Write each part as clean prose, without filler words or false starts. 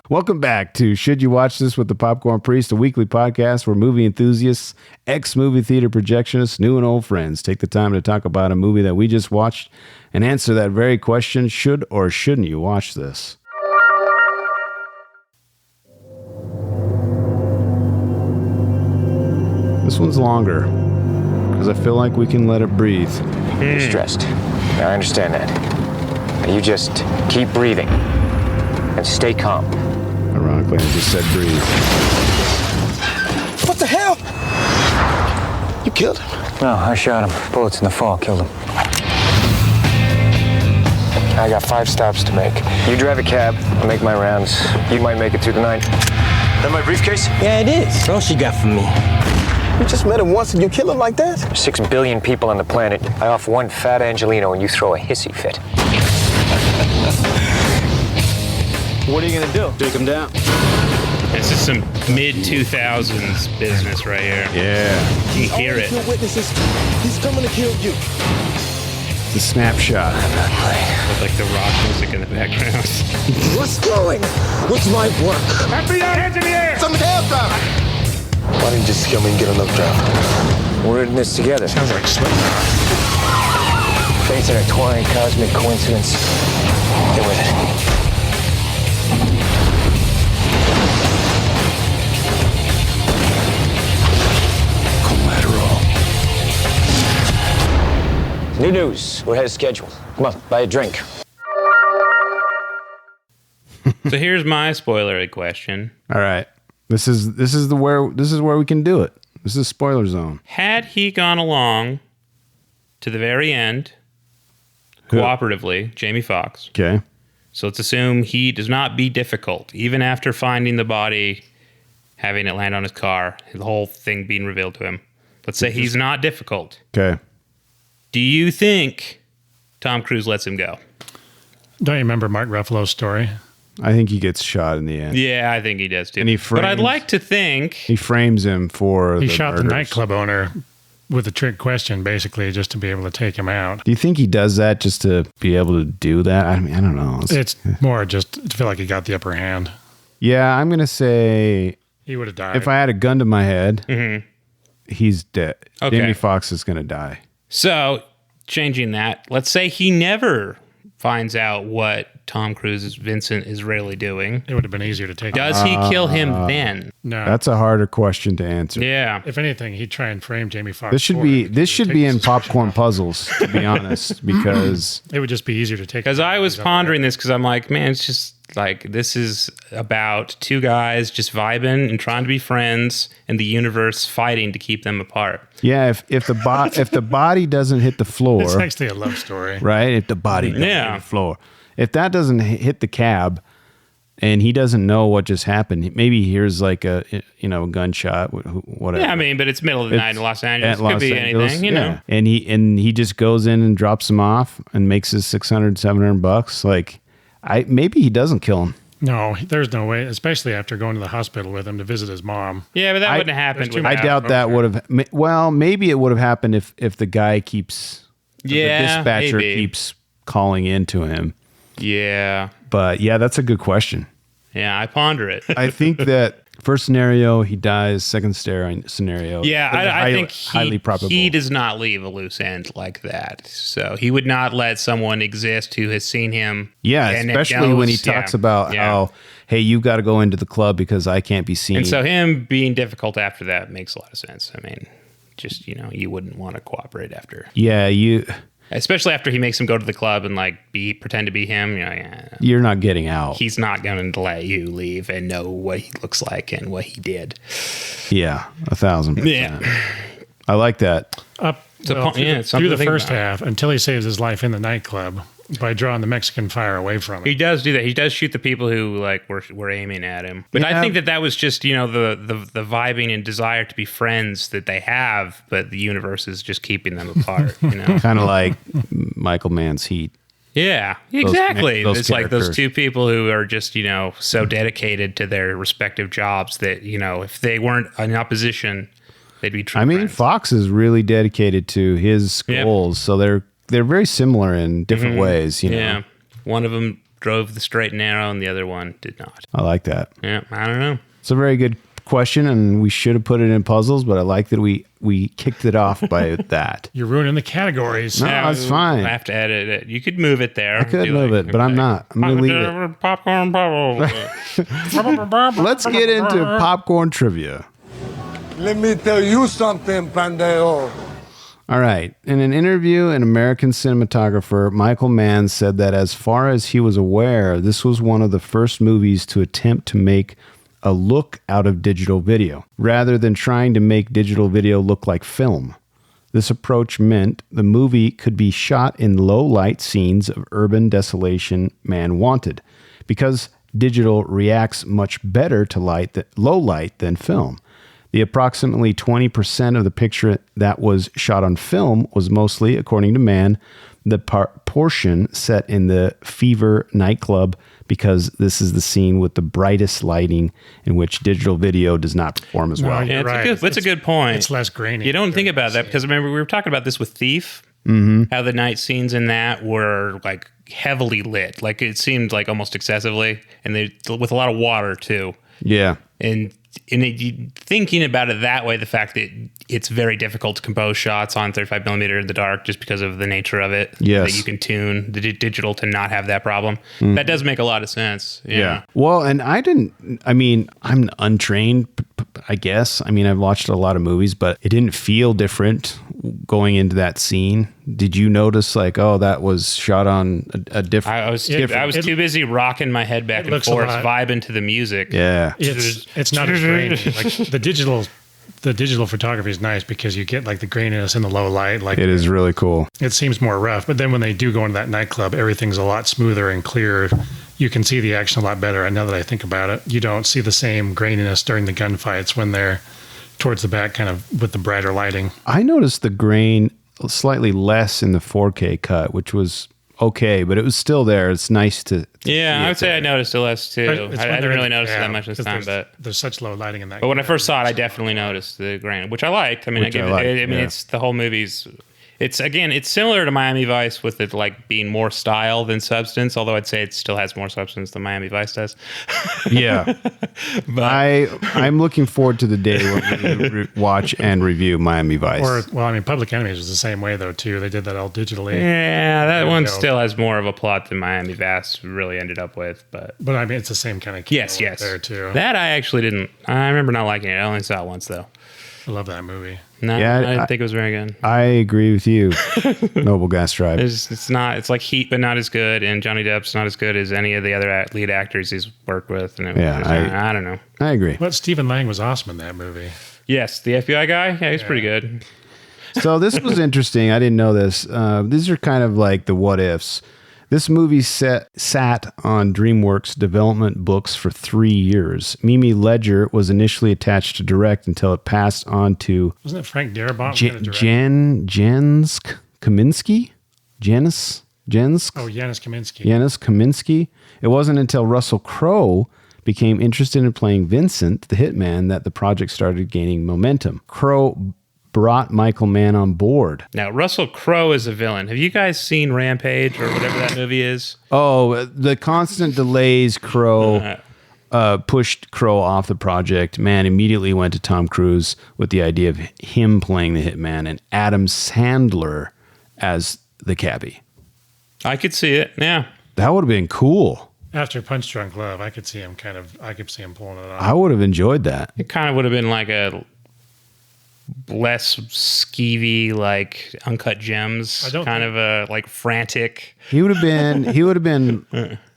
Welcome back to Should You Watch This with the Popcorn Priest, a weekly podcast where movie enthusiasts, ex-movie theater projectionists, new and old friends take the time to talk about a movie that we just watched and answer that very question, should or shouldn't you watch this? This one's longer because I feel like we can let it breathe. You're stressed. Now, I understand that. Now, you just keep breathing and stay calm. Ironically, I just said breathe. What the hell? You killed him? No, I shot him. Bullets in the fall killed him. I got 5 stops to make. You drive a cab, I'll make my rounds. You might make it through the night. That my briefcase? Yeah, it is. What else you got for me? You just met him once and you kill him like that? There's 6 billion people on the planet. I off one fat Angelino and you throw a hissy fit. What are you gonna do? Take him down. This is some mid-2000s business right here. Yeah. You hear it. Kill witnesses. He's coming to kill you. It's a snapshot. With like the rock music in the background. What's going? What's my work? FBI, hands in the air! Some cab driver. Why didn't you just kill me and get on the drive? We're in this together. Sounds like Slipknot. Fate's intertwined, cosmic coincidence. Get with it. Collateral. New news. We're ahead of schedule. Come on, buy a drink. So here's my spoilery question. All right. This is where we can do it. This is spoiler zone. Had he gone along to the very end, cooperatively, Jamie Foxx. Okay. So let's assume he does not be difficult, even after finding the body, having it land on his car, the whole thing being revealed to him. Let's say he's not difficult. Okay. Do you think Tom Cruise lets him go? Don't you remember Mark Ruffalo's story? I think he gets shot in the end. Yeah, I think he does too. And he but I'd frames- like to think He frames him for He the shot murders. the nightclub owner with a trick question, basically, just to be able to take him out. Do you think he does that just to be able to do that? I mean, I don't know. It's more just to feel like he got the upper hand. Yeah, I'm going to say He would have died. if I had a gun to my head, he's dead. Okay. Jamie Foxx is going to die. so. Changing that, let's say he never finds out what Tom Cruise's Vincent is really doing. It would have been easier to take Does he kill him then? No. That's a harder question to answer. Yeah. If anything, he'd try and frame Jamie Foxx. This should for be it. this should Take be the in suspicion popcorn off. puzzles, to be honest, because It would just be easier to take. Because I was He's up pondering this because I'm like, man, it's just like this is about two guys just vibing and trying to be friends and the universe fighting to keep them apart. yeah, if the body doesn't hit the there. floor, It's actually a love story. right? If the body doesn't Yeah. hit the floor, if that doesn't hit the cab, and he doesn't know what just happened, maybe he hears like a gunshot, whatever. Yeah, I mean, but it's middle of the night in Los Angeles. At It could Los be Angeles, anything, you know. And he just goes in and drops him off and makes his $600-$700. Like, maybe he doesn't kill him. No, there's no way, especially after going to the hospital with him to visit his mom. Yeah, but that wouldn't have happened. there's too without- I doubt that would have. Well, maybe it would have happened if the guy keeps. Yeah, the dispatcher maybe. keeps calling into him. Yeah, But yeah, that's a good question. yeah, I ponder it. I think that first scenario he dies. Second scenario, Yeah, I think highly probable. he does not leave a loose end like that. So he would not let someone exist who has seen him. Yeah, and it especially when he knows- talks yeah, about yeah. how, hey, you got to go into the club because I can't be seen. And so him being difficult after that makes a lot of sense. I mean, just, you wouldn't want to cooperate after. yeah, Especially after he makes him go to the club and like pretend to be him. you're not getting out. He's not going to let you leave and know what he looks like and what he did. Yeah, 1,000%. Yeah. I like that. Up It's a well, po- yeah, it's something through to the think first about. half until he saves his life in the nightclub by drawing the Mexican fire away from him. He does do that. He does shoot the people who like were aiming at him. But Yeah. I think that was just the vibing and desire to be friends that they have, but the universe is just keeping them apart. Kind of like Michael Mann's Heat. Yeah, exactly. those It's like those characters. two people who are just so dedicated to their respective jobs that if they weren't in opposition, they'd be true. I mean, friends. Fox is really dedicated to his Yeah. goals, so they're very similar in different ways. Yeah. One of them drove the straight and narrow, and the other one did not. I like that. Yeah, I don't know. It's a very good question, and we should have put it in puzzles, but I like that we kicked it off by that. You're ruining the categories. No, that's fine. I have to edit it. You could move it there. I could move it, but I'm not. I'm going to leave it. Popcorn bubble. Let's get into popcorn trivia. Let me tell you something, pendejo. All right. In an interview, an American cinematographer, Michael Mann, said that as far as he was aware, this was one of the first movies to attempt to make a look out of digital video, rather than trying to make digital video look like film. This approach meant the movie could be shot in low-light scenes of urban desolation Mann wanted, because digital reacts much better to low light than film. The approximately 20% of the picture that was shot on film was mostly, according to Mann, the portion set in the Fever nightclub, because this is the scene with the brightest lighting in which digital video does not perform as well. Yeah, that's a good point. It's less grainy. You don't think about that because remember we were talking about this with Thief, how the night scenes in that were like heavily lit, like it seemed like almost excessively, and they with a lot of water too. Yeah. And thinking about it that way, the fact that it's very difficult to compose shots on 35 millimeter in the dark just because of the nature of it. Yes. That you can tune the digital to not have that problem. That does make a lot of sense. Yeah. Well, and I'm untrained, I guess. I mean, I've watched a lot of movies, but it didn't feel different going into that scene. Did you notice like, oh, that was shot on a different... I was too busy rocking my head back and forth, vibing to the music. Yeah. It's not as grainy. Like the digital photography is nice because you get like the graininess in the low light. Like it is really cool. It seems more rough, but then when they do go into that nightclub, everything's a lot smoother and clearer. You can see the action a lot better. And now that I think about it, you don't see the same graininess during the gunfights when they're towards the back, kind of with the brighter lighting. I noticed the grain slightly less in the 4K cut, which was okay, but it was still there. It's nice to I would say I noticed it less too. I didn't really notice it that much this time, but there's such low lighting in that. But when I first saw it, I definitely noticed the grain, which I liked. I mean, it's the whole movie's. It's similar to Miami Vice with it like being more style than substance. Although I'd say it still has more substance than Miami Vice does. Yeah, but I'm looking forward to the day when we watch and review Miami Vice. Public Enemies was the same way though too. They did that all digitally. Yeah, that one still has more of a plot than Miami Vice really ended up with. But I mean, it's the same kind of yes there too. That I actually didn't. I remember not liking it. I only saw it once though. I love that movie. No, yeah, I didn't think it was very good. I agree with you. Noble Gas Drive. It's not. It's like Heat, but not as good. And Johnny Depp's not as good as any of the other lead actors he's worked with. And I don't know. I agree. But Stephen Lang was awesome in that movie. Yes, the FBI guy. Yeah, he's pretty good. So this was interesting. I didn't know this. These are kind of like the what ifs. This movie sat on DreamWorks development books for 3 years. Mimi Ledger was initially attached to direct until it passed on to... Wasn't it Frank Darabont? Janusz Kaminski? Janusz Kaminski. It wasn't until Russell Crowe became interested in playing Vincent, the hitman, that the project started gaining momentum. Crowe brought Michael Mann on board. Now, Russell Crowe is a villain. Have you guys seen Rampage or whatever that movie is? Oh, the constant delays Crowe pushed Crowe off the project. Mann immediately went to Tom Cruise with the idea of him playing the hitman and Adam Sandler as the cabbie. I could see it, yeah. That would have been cool. After Punch Drunk Love, I could see him pulling it off. I would have enjoyed that. It kind of would have been like a less skeevy, like Uncut Gems, kind of a like frantic. He would have been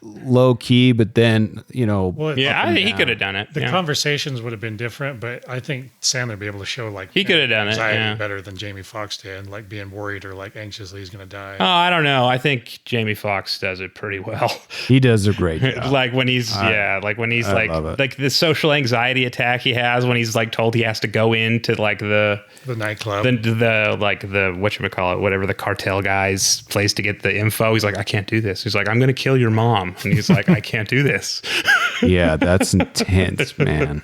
low key, but then he could have done it. The conversations would have been different, but I think Sandler would be able to show like he could have done it better than Jamie Foxx did, like being worried or like anxious that he's going to die. Oh, I don't know. I think Jamie Foxx does it pretty well. He does a great job. like when he's like the social anxiety attack he has when he's like told he has to go into like the nightclub, the whatchamacallit, whatever the cartel guy's place to get the info. He's like, I can't do this. He's like, I'm going to kill your mom. And he's like, I can't do this. Yeah, that's intense, man.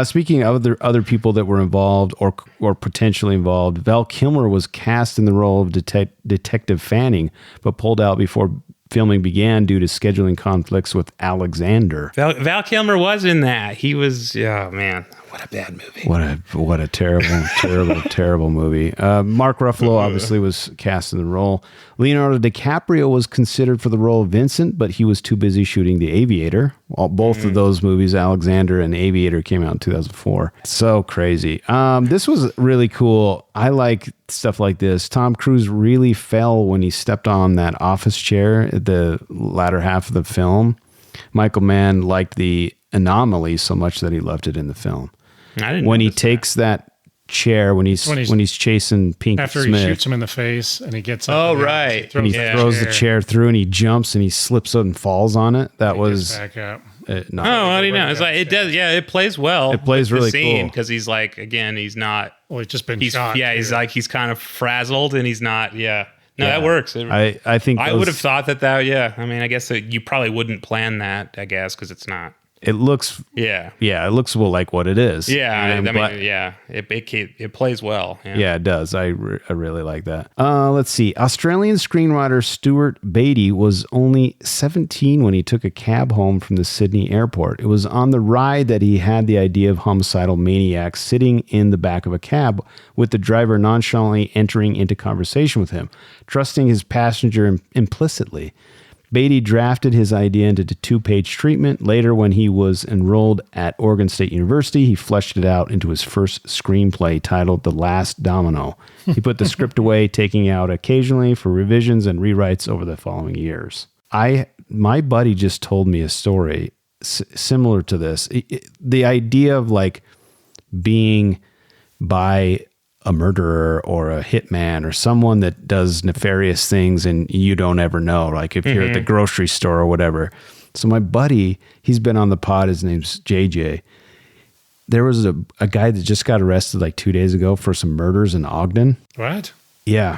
Speaking of other people that were involved or potentially involved, Val Kilmer was cast in the role of Detective Fanning, but pulled out before filming began due to scheduling conflicts with Alexander. Val Kilmer was in that. He was, oh man, what a bad movie. What a terrible movie. Mark Ruffalo obviously was cast in the role. Leonardo DiCaprio was considered for the role of Vincent, but he was too busy shooting The Aviator. Both of those movies, Alexander and Aviator, came out in 2004. So crazy. This was really cool. I like stuff like this. Tom Cruise really fell when he stepped on that office chair at the latter half of the film. Michael Mann liked the anomaly so much that he left it in the film. When he takes that chair, when he's chasing Pinkett after Smith, he shoots him in the face and he gets up. Oh, right. And he throws the chair through and he jumps and he slips and falls on it. That was back up. How do you know? It's like it does. Yeah, it plays well. It plays really cool because he's like, again, he's not. Well, he's just been shot. Yeah, he's like he's kind of frazzled and he's not. Yeah. No, that works. I think I would have thought that. Yeah, I mean, I guess that you probably wouldn't plan that. I guess because it's not. It looks. Yeah. Yeah, it looks like what it is. Yeah, it plays well. Yeah, it does. I really like that. Let's see. Australian screenwriter Stuart Beattie was only 17 when he took a cab home from the Sydney airport. It was on the ride that he had the idea of homicidal maniacs sitting in the back of a cab with the driver nonchalantly entering into conversation with him, trusting his passenger implicitly. Beattie drafted his idea into a 2-page treatment. Later, when he was enrolled at Oregon State University, he fleshed it out into his first screenplay titled The Last Domino. He put the script away, taking it out occasionally for revisions and rewrites over the following years. My buddy just told me a story similar to this. The idea of like being by a murderer or a hitman or someone that does nefarious things and you don't ever know, like if you're at the grocery store or whatever. So my buddy, he's been on the pod, his name's JJ. There was a guy that just got arrested like 2 days ago for some murders in Ogden. What? Yeah.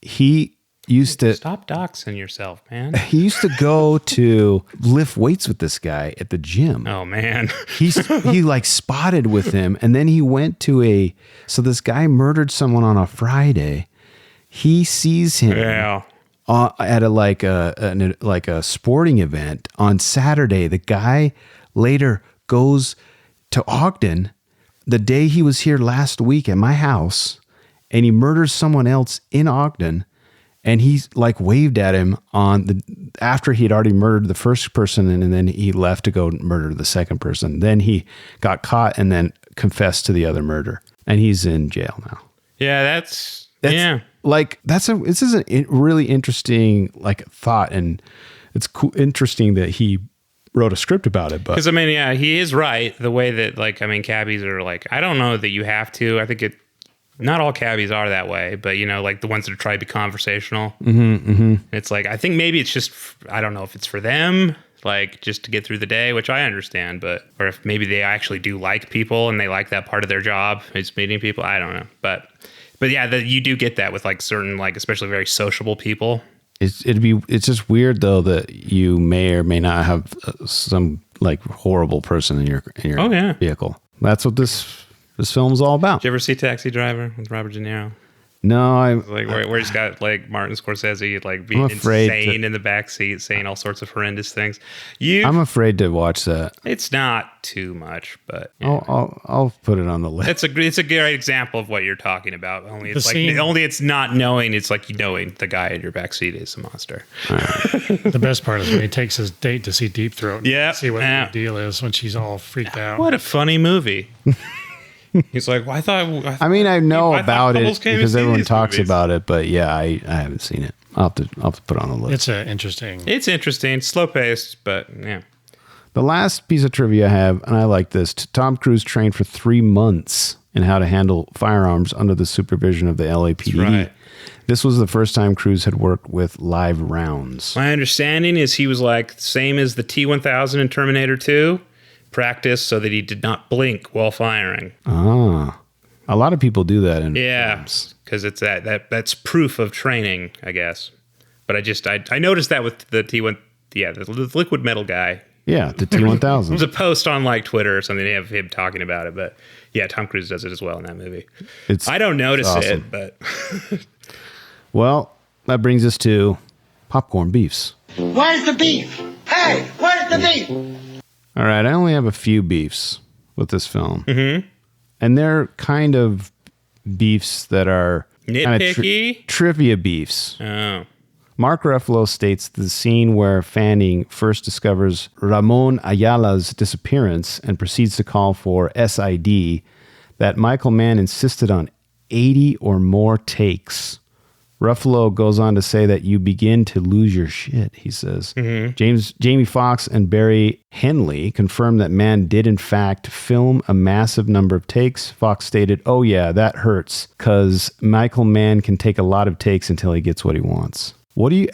He used to stop doxing yourself, man. He used to go to lift weights with this guy at the gym. Oh man. He like spotted with him, and then he went to so this guy murdered someone on a Friday. He sees him at a sporting event on Saturday. The guy later goes to Ogden the day he was here last week at my house, and he murders someone else in Ogden. And he's like waved at him after he had already murdered the first person, and then he left to go murder the second person. Then he got caught and then confessed to the other murder, and he's in jail now. Yeah, that's like this is a really interesting like thought, and it's cool, interesting that he wrote a script about it. But because I mean, yeah, he is right. The way that like I mean, cabbies are like, I don't know that you have to. I think not all cabbies are that way, but you know, like the ones that are trying to be conversational. It's like, I think maybe it's just, I don't know if it's for them, like just to get through the day, which I understand, or if maybe they actually do like people and they like that part of their job is meeting people. I don't know. But yeah, you do get that with like certain, like, especially very sociable people. It's just weird though, that you may or may not have some like horrible person in your vehicle. That's what this film's all about. Did you ever see Taxi Driver with Robert De Niro? No, where he's got like Martin Scorsese like being insane in the back seat, saying all sorts of horrendous things. I'm afraid to watch that. It's not too much, but yeah. I'll put it on the list. It's a great example of what you're talking about. Only it's not knowing. It's like knowing the guy in your back seat is a monster. Right. The best part is when he takes his date to see Deep Throat. Yeah, see what the deal is when she's all freaked out. What a funny movie. He's like, well, I know about it because everyone talks about it, but yeah, I haven't seen it. I'll have to put it on the list. It's interesting, slow paced, but yeah. The last piece of trivia I have, and I like this: Tom Cruise trained for 3 months in how to handle firearms under the supervision of the LAPD. That's right. This was the first time Cruise had worked with live rounds. My understanding is he was like same as the T-1000 in Terminator 2. Practice so that he did not blink while firing. A lot of people do that in films. Because it's that's proof of training, I guess. But I noticed that with the T1, the liquid metal guy. Yeah, the T-1000. There's a post on like Twitter or something. They have him talking about it, but yeah, Tom Cruise does it as well in that movie. I don't notice it, but well, that brings us to popcorn beefs. Where's the beef? Hey, where's the beef? All right, I only have a few beefs with this film. Mm-hmm. And they're kind of beefs that are nitpicky trivia beefs. Oh. Mark Ruffalo states the scene where Fanning first discovers Ramon Ayala's disappearance and proceeds to call for SID, that Michael Mann insisted on 80 or more takes. Ruffalo goes on to say that you begin to lose your shit, he says. Mm-hmm. Jamie Foxx and Barry Henley confirmed that Mann did in fact film a massive number of takes. Fox stated, "Oh yeah, that hurts, because Michael Mann can take a lot of takes until he gets what he wants." What do you...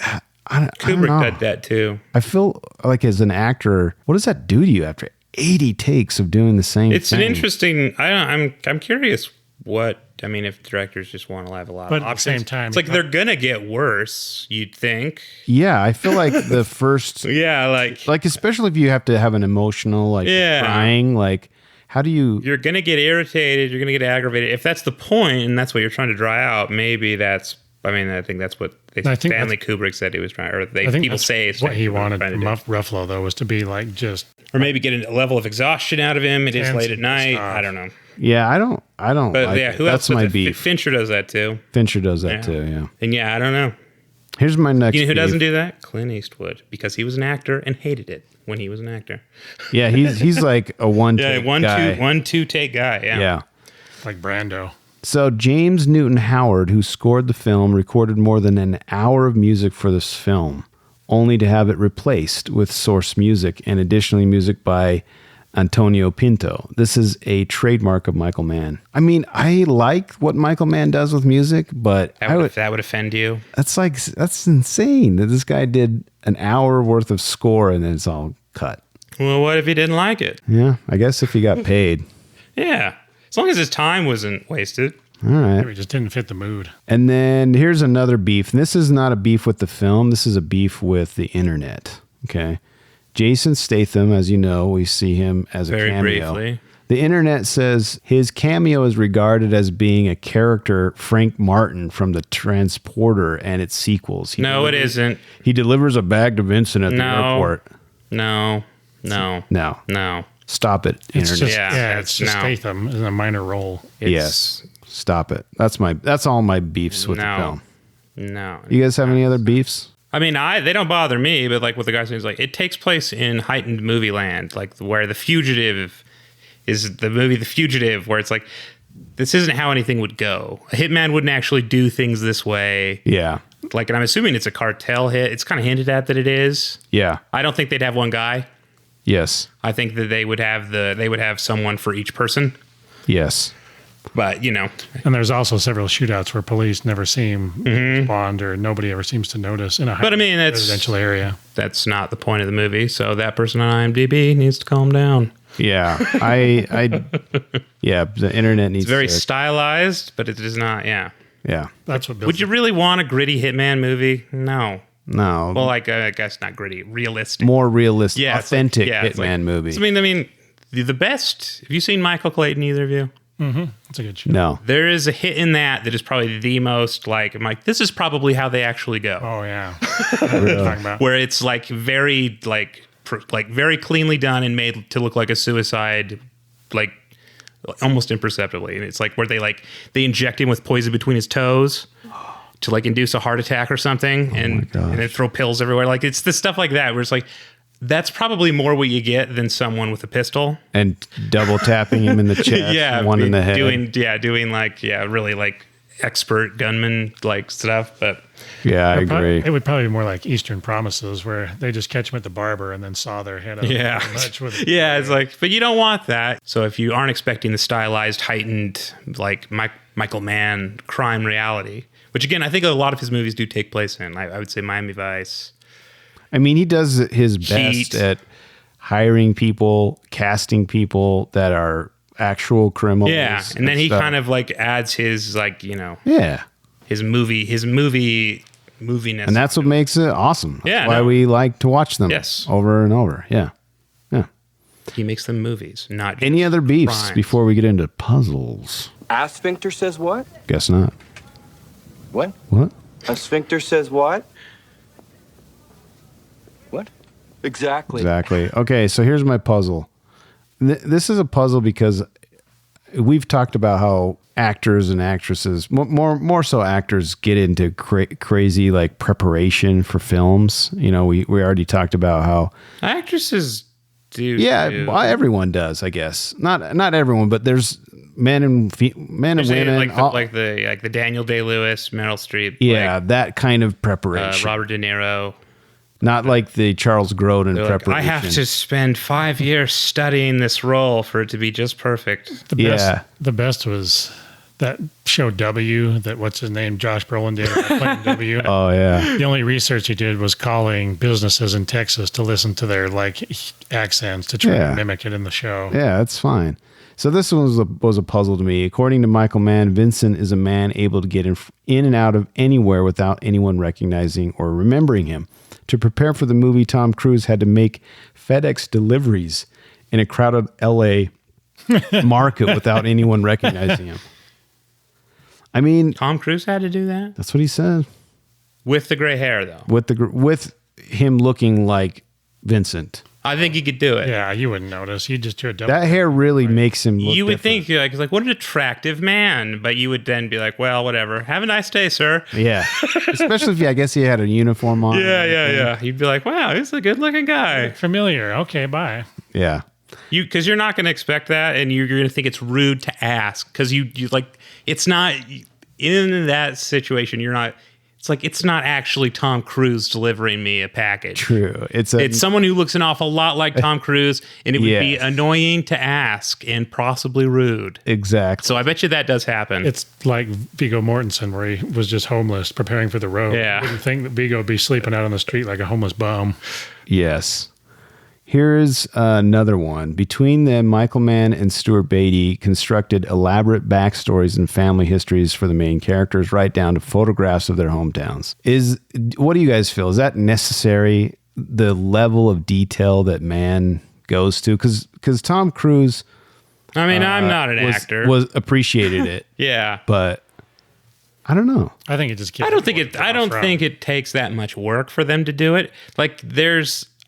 I don't Kubrick know. did that too. I feel like as an actor, what does that do to you after 80 takes of doing the same It's thing? an interesting... I'm curious what... I mean, if directors just want to have a lot of options. But at the same time... It's like they're going to get worse, you'd think. Yeah, I feel like the first... Yeah, like especially if you have to have an emotional, crying, how do you... You're going to get irritated, you're going to get aggravated. If that's the point, and that's what you're trying to dry out, maybe that's... I mean, I think that's what Stanley Kubrick said he was trying, or people say what he wanted from Ruffalo, though, was to be like just... Or maybe get a level of exhaustion out of him. It is late at night. I don't know. Yeah, I don't But like yeah, it. who That's else? my beef. Fincher does that too. Fincher does that too, yeah. And yeah, I don't know. Here's my next You know who beef. doesn't do that? Clint Eastwood, because he was an actor and hated it when he was an actor. Yeah, he's like a one-take guy. one, two take guy. Yeah. Yeah. like Brando. So James Newton Howard, who scored the film, recorded more than an hour of music for this film, only to have it replaced with source music and additionally music by Antonio Pinto. This is a trademark of Michael Mann. I mean, I like what Michael Mann does with music, but that would offend you. That's insane that this guy did an hour worth of score and then it's all cut. Well, what if he didn't like it? Yeah, I guess if he got paid. Yeah. As long as his time wasn't wasted. All right. It just didn't fit the mood. And then here's another beef. And this is not a beef with the film. This is a beef with the internet. Okay. Jason Statham, as you know, we see him as a Very cameo. briefly. The internet says his cameo is regarded as being a character Frank Martin from The Transporter and its sequels. It isn't. He delivers a bag to Vincent at the airport. No. Stop it, It's internet. just, it's just Statham in a minor role. Yes. Stop it. That's all my beefs with the film. No. You guys have any other beefs? I mean, they don't bother me, but like what the guy says, like it takes place in heightened movie land, like where The Fugitive is the movie The Fugitive, where it's like this isn't how anything would go. A hitman wouldn't actually do things this way. Yeah. Like, and I'm assuming it's a cartel hit. It's kind of hinted at that it is. Yeah. I don't think they'd have one guy. Yes. I think that they would have someone for each person. Yes. But, you know. And there's also several shootouts where police never seem respond or nobody ever seems to notice in a residential area. That's not the point of the movie. So that person on IMDb needs to calm down. Yeah. The internet needs It's very stylized, but it is not, yeah. Yeah. That's what Would you really want a gritty hitman movie? No. No. Well, like, I guess not gritty, realistic. More realistic, Yeah, authentic hitman movie. I mean, the best. Have you seen Michael Clayton, either of you? Mm-hmm. That's a good show. No. There is a hit in that is probably the most, like, I'm like, this is probably how they actually go. Oh, yeah. Where it's like very, very cleanly done and made to look like a suicide, like almost imperceptibly. And it's like where they inject him with poison between his toes to like induce a heart attack or something, and then throw pills everywhere. Like it's the stuff like that where it's like that's probably more what you get than someone with a pistol and double tapping him in the chest, and one in the head. Doing really like expert gunman like stuff. But yeah, I agree. It would probably be more like Eastern Promises, where they just catch him at the barber and then saw their head off. Yeah, it's like, but you don't want that. So if you aren't expecting the stylized, heightened, like Michael Mann crime reality, which again I think a lot of his movies do take place in, I would say Miami Vice. I mean, he does his best at hiring people, casting people that are actual criminals. Yeah, and then he kind of like adds his like, you know, his moviness, and that's what makes it awesome. That's why we like to watch them. Yes, over and over. Yeah. He makes them movies, not just any other beefs crimes. before we get into puzzles. A sphincter says what? Guess not. What? What? A sphincter says what? Exactly. Okay, so here's my puzzle. This is a puzzle because we've talked about how actors and actresses, more so actors, get into crazy like preparation for films. You know, we already talked about how actresses do. Yeah, everyone does, I guess. Not everyone, but there's men and women, like the Daniel Day-Lewis, Meryl Streep. Yeah, that kind of preparation. Robert De Niro. Not like the Charles Grodin preparation. I have to spend 5 years studying this role for it to be just perfect. The best was that show W, that what's his name, Josh Brolin did playing W. Oh yeah. The only research he did was calling businesses in Texas to listen to their like accents to try to mimic it in the show. Yeah, that's fine. So this one was a puzzle to me. According to Michael Mann, Vincent is a man able to get in and out of anywhere without anyone recognizing or remembering him. To prepare for the movie, Tom Cruise had to make FedEx deliveries in a crowded LA market without anyone recognizing him. I mean, Tom Cruise had to do that? That's what he said. With the gray hair, though. With him looking like Vincent. I think he could do it. Yeah, you wouldn't notice. You just hear that hair really makes him look You would different. think, you're like, what an attractive man. But you would then be like, well, whatever. Have a nice day, sir. Yeah. Especially if, I guess he had a uniform on. Yeah. You'd be like, wow, he's a good looking guy. Familiar. Okay, bye. Yeah. Because you're not going to expect that, and you're going to think it's rude to ask. Because you like, it's not, in that situation, you're not, it's like, it's not actually Tom Cruise delivering me a package. True. It's someone who looks an awful lot like Tom Cruise, and it would be annoying to ask and possibly rude. Exactly. So I bet you that does happen. It's like Viggo Mortensen, where he was just homeless, preparing for the road. Yeah. You wouldn't think that Viggo would be sleeping out on the street like a homeless bum. Yes. Here's another one. Between them, Michael Mann and Stuart Beatty constructed elaborate backstories and family histories for the main characters, right down to photographs of their hometowns. What do you guys feel? Is that necessary? The level of detail that Mann goes to? Because Tom Cruise, I mean, I'm not an actor. Was appreciated it. Yeah, but I don't know. I think it just. I don't think it takes that much work for them to do it. Like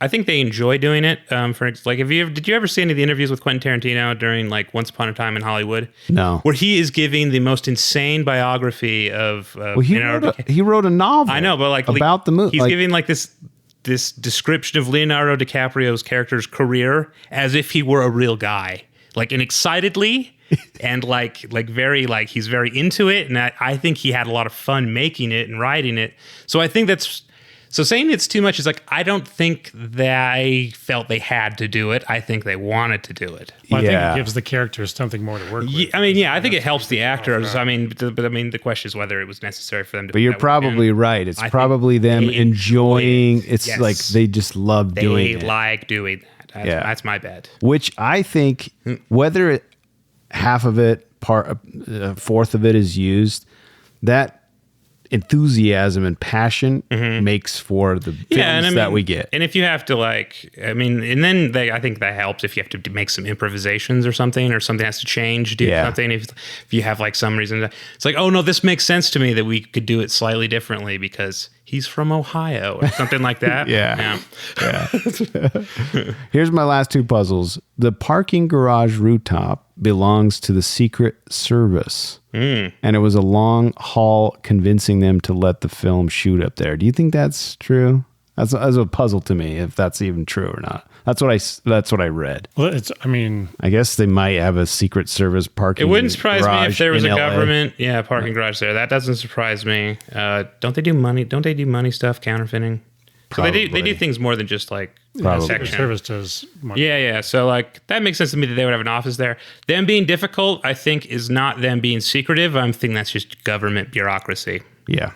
I think they enjoy doing it. Did you ever see any of the interviews with Quentin Tarantino during like Once Upon a Time in Hollywood? No. Where he is giving the most insane biography of. He wrote a novel. I know, but about the movie. He's giving like this description of Leonardo DiCaprio's character's career as if he were a real guy, and excitedly. And very he's very into it, and I think he had a lot of fun making it and writing it. So I think that's. So saying it's too much is I don't think they felt they had to do it. I think they wanted to do it. Well, I think it gives the characters something more to work with. I think it helps the actors. The question is whether it was necessary for them to. But you're probably right. It's probably them enjoying. It's like they just love doing it. They like doing that. That's my bet. Which I think, whether half of it, fourth of it is used, that enthusiasm and passion makes for the films that we get. And if you have to I think that helps if you have to make some improvisations or something has to change, something. If you have some reason, it's like, oh no, this makes sense to me that we could do it slightly differently because he's from Ohio or something like that. Yeah. Here's my last two puzzles. The parking garage rooftop belongs to the Secret Service. And it was a long haul convincing them to let the film shoot up there. Do you think that's true? That's a puzzle to me, if that's even true or not. That's what I read. Well, I guess they might have a Secret Service parking. It wouldn't surprise me if there was a LA. Government, parking garage there. That doesn't surprise me. Don't they do money stuff, counterfeiting? So they do things more than just a section. Service does money. Yeah. So that makes sense to me that they would have an office there. Them being difficult, I think, is not them being secretive. I'm thinking that's just government bureaucracy. Yeah.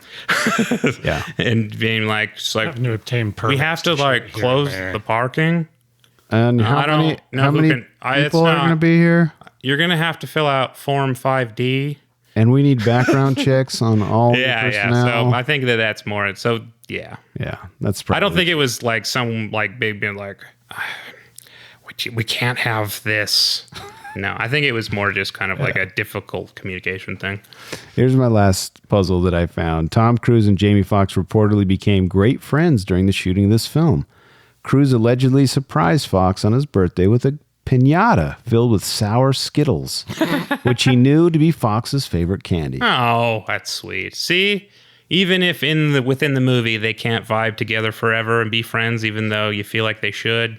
Yeah. And being having to obtain permits. We have to close the parking. And how many people are going to be here? You're going to have to fill out Form 5D. And we need background checks on all the personnel. So I think that's more. So yeah, that's probably. I don't think it was some big being we can't have this. No, I think it was more just kind of a difficult communication thing. Here's my last puzzle that I found. Tom Cruise and Jamie Foxx reportedly became great friends during the shooting of this film. Cruise allegedly surprised Fox on his birthday with a piñata filled with sour Skittles, which he knew to be Fox's favorite candy. Oh, that's sweet. See, even if within the movie they can't vibe together forever and be friends, even though you feel like they should.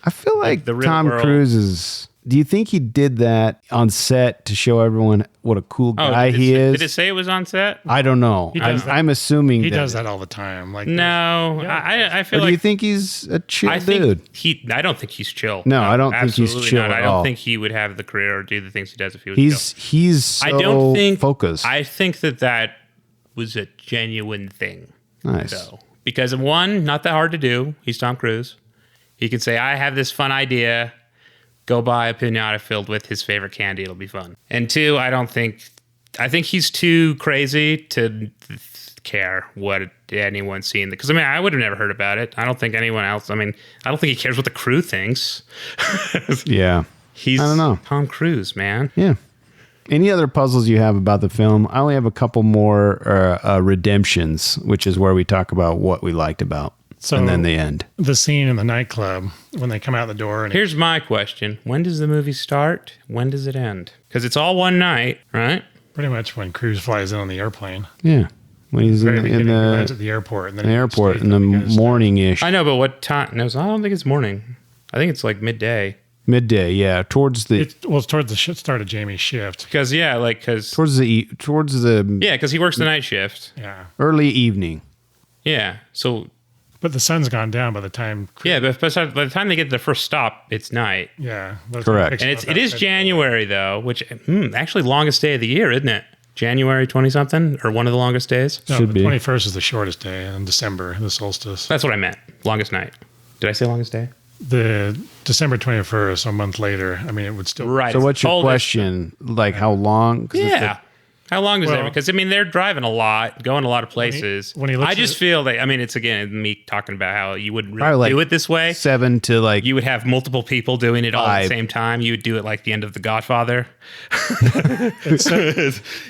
I feel like the real Tom world. Cruise is... Do you think he did that on set to show everyone what a cool guy he is? Did it say it was on set? I don't know. I'm assuming he does that all the time. Like no, I feel or like. do you think he's a chill dude? I don't think he's chill. No, I don't think he's chill not. at I don't all. think he would have the career or do the things he does if he was chill. He's so I don't think focused. I think that was a genuine thing. Nice. Though. Because one, not that hard to do. He's Tom Cruise. He can say, I have this fun idea. Go buy a piñata filled with his favorite candy. It'll be fun. And two, I think he's too crazy to care what anyone's seen. Because, I mean, I would have never heard about it. I don't think anyone else. I mean, I don't think he cares what the crew thinks. Yeah. He's I don't know. Tom Cruise, man. Yeah. Any other puzzles you have about the film? I only have a couple more redemptions, which is where we talk about what we liked about. And then the end. The scene in the nightclub when they come out the door. And here's my question. When does the movie start? When does it end? Because it's all one night, right? Pretty much when Cruise flies in on the airplane. Yeah. When he's in he lands at the airport. And then in the morning-ish. I know, but what time? No, I don't think it's morning. I think it's like midday. Midday, yeah. Towards the... It's towards the start of Jamie's shift. Because he works the night shift. Yeah. Early evening. Yeah, so... But the sun's gone down by the time... Yeah, but by the time they get to the first stop, it's night. Yeah. Correct. And it is January, though, which actually longest day of the year, isn't it? January 20-something, or one of the longest days? No, Should the be. 21st is the shortest day in December, the solstice. That's what I meant. Longest night. Did I say longest day? The December 21st, a month later, I mean, it would still... Right. So what's your question? Like how long? Yeah. How long is that? Because, I mean, they're driving a lot, going a lot of places. When he looks I just feel that, I mean, it's, again, me talking about how you wouldn't Probably really like do it this way. 7 to like... You would have multiple people doing it all at the 5. same time. You would do it like the end of The Godfather.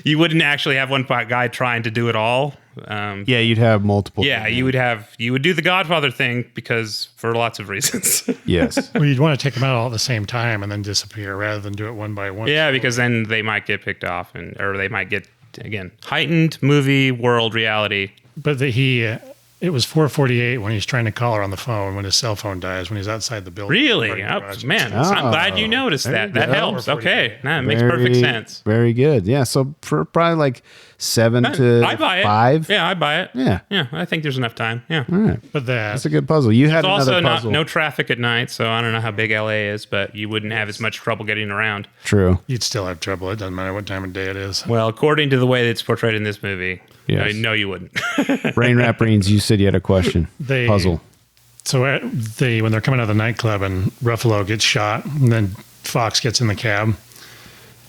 You wouldn't actually have one guy trying to do it all. Yeah, you'd have multiple. Yeah, you would do the Godfather thing because for lots of reasons. Yes. Well, you'd want to take them out all at the same time and then disappear rather than do it one by one. Yeah, because then they might get picked off or they might get, again, heightened movie world reality. But it was 4:48 when he's trying to call her on the phone when his cell phone dies when he's outside the building. Really? Oh, man, I'm glad you noticed that. That helps. Okay, it makes perfect sense. Very good. Yeah, so for probably like 7 to I buy it. 5. Yeah, I buy it. Yeah. Yeah, I think there's enough time. Yeah. All right. But That's a good puzzle. You had There's another also puzzle. no traffic at night, so I don't know how big LA is, but you wouldn't have as much trouble getting around. True. you'd still have trouble. It doesn't matter what time of day it is. Well, according to the way it's portrayed in this movie, Yes. no, you wouldn't. Brain Rap Brains, you said you had a question. Puzzle. So when they're coming out of the nightclub and Ruffalo gets shot, and then Fox gets in the cab,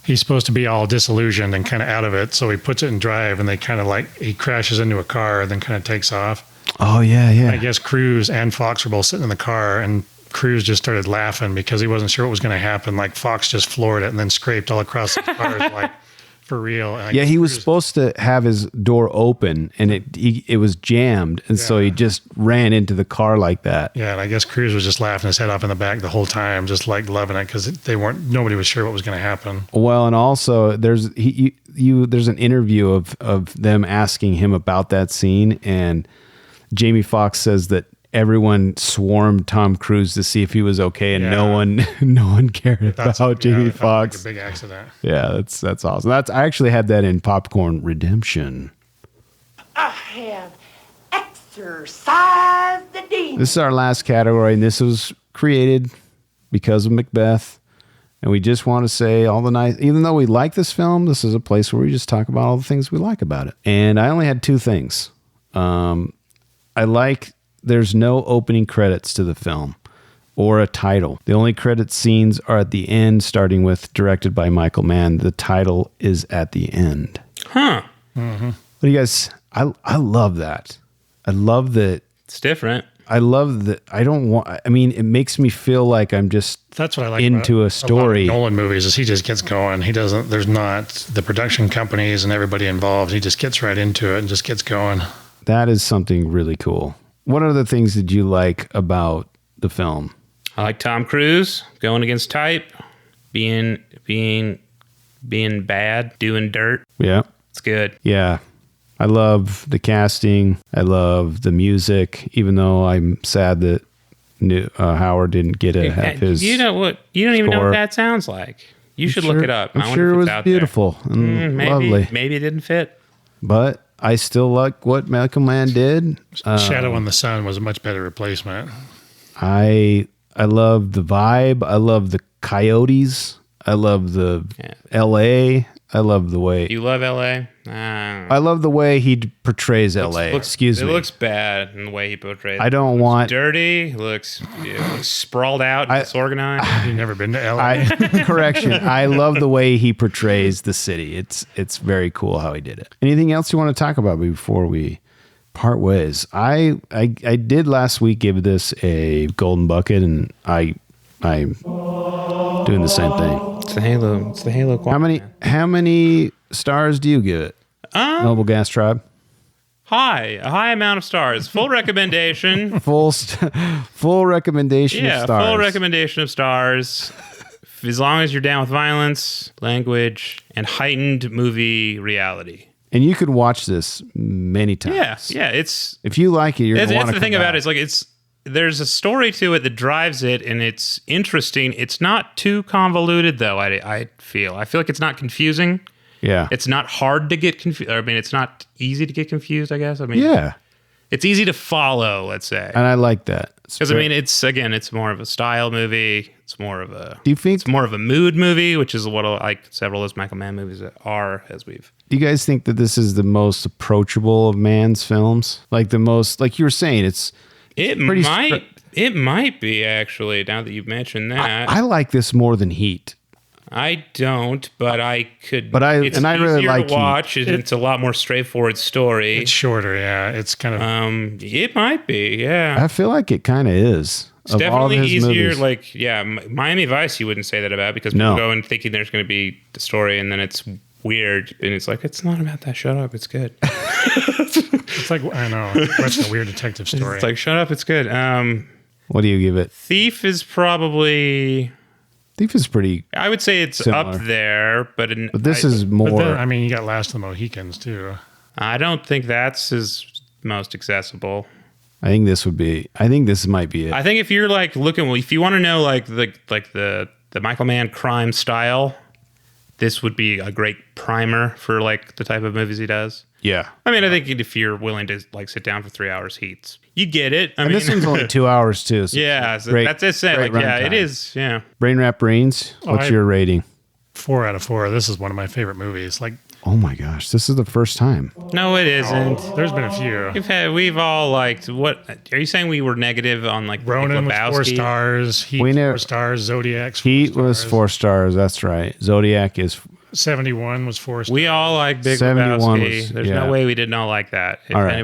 he's supposed to be all disillusioned and kind of out of it. So he puts it in drive, and he crashes into a car and then kind of takes off. Oh, yeah, yeah. I guess Cruise and Fox were both sitting in the car, and Cruise just started laughing because he wasn't sure what was going to happen. Like Fox just floored it and then scraped all across the cars, like for real. And Yeah, he was supposed to have his door open, and it was jammed, and so he just ran into the car like that. Yeah, and I guess Cruise was just laughing his head off in the back the whole time, just like loving it because nobody was sure what was going to happen. Well, and also there's there's an interview of them asking him about that scene, and Jamie Foxx says that everyone swarmed Tom Cruise to see if he was okay, and no one cared about Jamie Foxx. Like a big accident. Yeah, that's awesome. I actually had that in Popcorn Redemption. I have exercised the demon. This is our last category, and this was created because of Macbeth. And we just want to say all the nice, even though we like this film, this is a place where we just talk about all the things we like about it. And I only had 2 things. There's no opening credits to the film or a title. The only credit scenes are at the end, starting with directed by Michael Mann. The title is at the end. Huh. Mm-hmm. What do you guys, I love that. I love that. It's different. I love that. It makes me feel like I'm just That's what I like into about a story. A lot of Nolan movies is he just gets going. There's not the production companies and everybody involved. He just gets right into it and just gets going. That is something really cool. What other things did you like about the film? I like Tom Cruise going against type, being bad, doing dirt. Yeah. It's good. Yeah. I love the casting. I love the music, even though I'm sad that Howard didn't get to have his. You know what? You don't even know score. what that sounds like. You should look it up. I'm I wonder sure if it it's was out beautiful and there. lovely. Maybe it didn't fit. But I still like what Malcolm Land did. Shadow in the Sun was a much better replacement. I love the vibe. I love the coyotes. I love the L.A. I love the way. You love L.A.? I love the way he portrays L.A. Excuse me. It looks bad in the way he portrays. I don't want dirty. It looks sprawled out, and disorganized. You've never been to L.A. Correction. I love the way he portrays the city. It's very cool how he did it. Anything else you want to talk about before we part ways? I did last week give this a golden bucket, and I'm doing the same thing. It's the Halo. It's the Halo. How many stars do you give it? Noble Gas Tribe. A high amount of stars. Full recommendation. Full recommendation of stars. Full recommendation of stars. As long as you're down with violence, language, and heightened movie reality. And you could watch this many times. Yeah. It's if you like it, you're going to want to. That's the thing about it. It's like there's a story to it that drives it, and it's interesting. It's not too convoluted, though. I feel like it's not confusing. Yeah, it's not hard to get confused. I mean, it's not easy to get confused, I guess. I mean, yeah, it's easy to follow. Let's say, and I like that because I mean, it's more of a style movie. It's more of a. Do you think it's more of a mood movie, which is what like several of those Michael Mann movies are, as we've. Do you guys think that this is the most approachable of Mann's films? Like the most, like you were saying, It might be actually. Now that you've mentioned that, I like this more than Heat. I don't, but I could. But I it's really like to watch. It's a lot more straightforright story. It's shorter, yeah. It's kind of. It might be, yeah. I feel like it kind of is. It's definitely easier. Movies. Miami Vice. You wouldn't say that about because people go in thinking there's going to be the story, and then it's weird, and it's like it's not about that. Shut up, it's good. It's like I know, watching a weird detective story. It's like shut up, it's good. What do you give it? Thief is pretty. I would say it's similar. up there, but this is more. But then, I mean, you got Last of the Mohicans too. I don't think that's his most accessible. I think this might be it. I think if you're like looking, if you want to know like the Michael Mann crime style, this would be a great primer for like the type of movies he does. Yeah. I mean, I think if you're willing to like sit down for 3 hours, you get it. I mean, this one's only 2 hours too. So yeah, so that's it. Like, yeah, it is. Yeah. Brain Wrap Brains. What's your rating? 4 out of 4. This is one of my favorite movies. Like, oh my gosh, this is the first time. No, it isn't. There's been a few. We've all liked. What are you saying? We were negative on like Ronin was 4 stars. Heat 4 stars. Zodiac's 4 Heat stars. was 4 stars. That's right. Zodiac is 71 was 4 stars. We all like Big Lebowski. There's no way we did not like that. All right.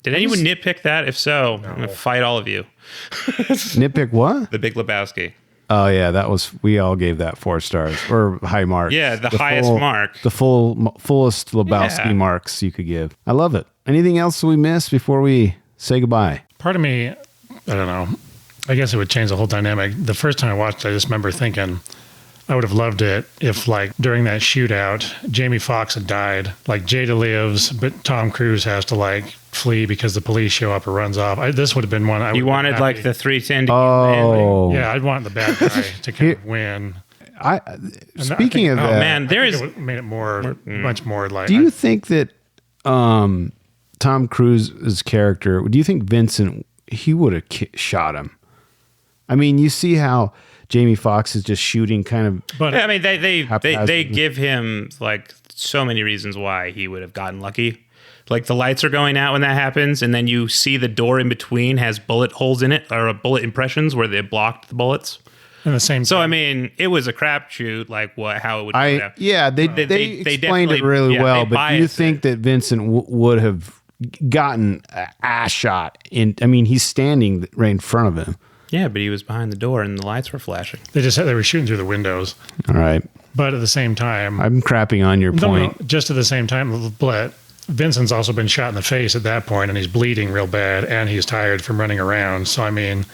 Did anyone nitpick that? If so, I'm going to fight all of you. Nitpick what? The Big Lebowski. Oh yeah, we all gave that 4 stars or high marks. Yeah, the highest mark. The fullest Lebowski marks you could give. I love it. Anything else we missed before we say goodbye? Part of me, I don't know. I guess it would change the whole dynamic. The first time I watched it, I just remember thinking, I would have loved it if, like, during that shootout, Jamie Foxx had died. Like, Jada lives, but Tom Cruise has to, like, flee because the police show up or runs off. This would have been one I would. You wanted, like, the 310 to Oh. Yeah, I'd want the bad guy to kind of win. Speaking of that. Oh, man, there is. It made it much more like. Do you think that Tom Cruise's character, do you think Vincent, he would have shot him? I mean, you see how Jamie Foxx is just shooting kind of. But I mean, they give him like so many reasons why he would have gotten lucky. Like the lights are going out when that happens, and then you see the door in between has bullet holes in it or bullet impressions where they blocked the bullets. In the same. So I mean, it was a crapshoot. Like how it would. They explained it really well. But do you think that Vincent would have gotten an ass shot? I mean, he's standing right in front of him. Yeah, but he was behind the door and the lights were flashing. They were shooting through the windows. All right. But at the same time, I'm crapping on your point. No, just at the same time, but Vincent's also been shot in the face at that point, and he's bleeding real bad, and he's tired from running around. So I mean,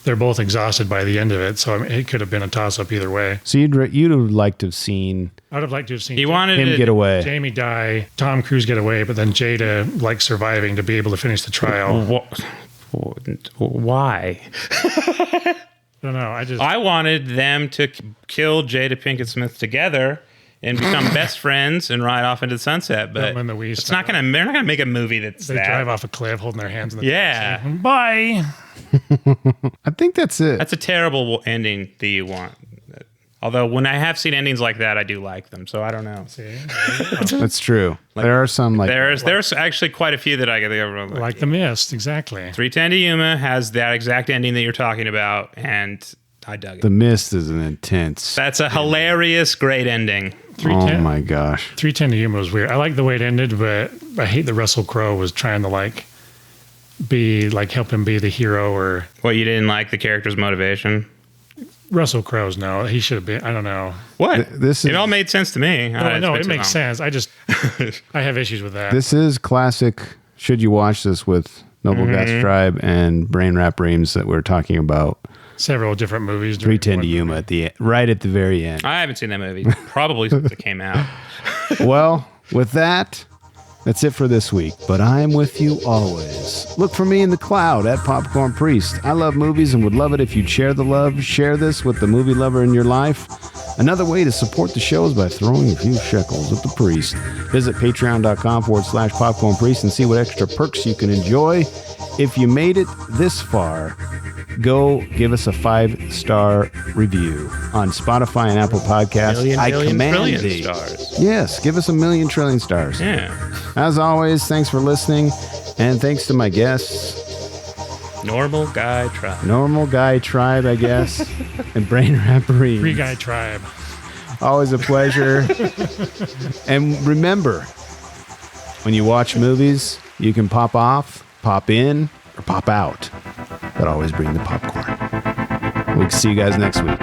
they're both exhausted by the end of it. So I mean, it could have been a toss-up either way. So you'd have liked to have seen I would have liked to have seen He wanted him to get away. Jamie die, Tom Cruise get away, but then Jada like surviving to be able to finish the trial. Why? I don't know. I wanted them to kill Jada Pinkett Smith together and become best friends and ride off into the sunset. But When the Wii it's not gonna. They're not gonna make a movie that's They drive off a cliff holding their hands in the Yeah. saying, bye. I think that's it. That's a terrible ending that you want. Although when I have seen endings like that, I do like them. So I don't know. See? That's true. There are some like There's actually quite a few that I get Like The Mist, exactly. 310 to Yuma has that exact ending that you're talking about, and I dug it. The Mist is an intense. That's a hilarious, great ending. Oh my gosh. 310 to Yuma was weird. I like the way it ended, but I hate that Russell Crowe was trying to help him be the hero. Or What, you didn't like the character's motivation? Russell Crowe's no, he should have been. I don't know. What? This is It all made sense to me. No, it makes sense. I have issues with that. This is classic. Should you watch this with Noble Gas Tribe and Brain Rap Reams that we're talking about? Several different movies. during 310 to one Yuma right at the very end. I haven't seen that movie probably since it came out. Well, with that, that's it for this week. But I'm with you always. Look for me in the cloud at Popcorn Priest. I love movies and would love it if you'd share the love. Share this with the movie lover in your life. Another way to support the show is by throwing a few shekels at the priest. Visit patreon.com/Popcorn Priest and see what extra perks you can enjoy. If you made it this far, go give us a 5-star review on Spotify and Apple Podcasts. I command trillion thee. stars. Yes, give us 1,000,000 trillion stars. Yeah. As always, thanks for listening, and thanks to my guests, Normal Guy Tribe. Normal Guy Tribe, I guess, and Brain Rappery. Free Guy Tribe. Always a pleasure. And remember, when you watch movies, you can pop off, pop in, or pop out. But always bring the popcorn. We'll see you guys next week.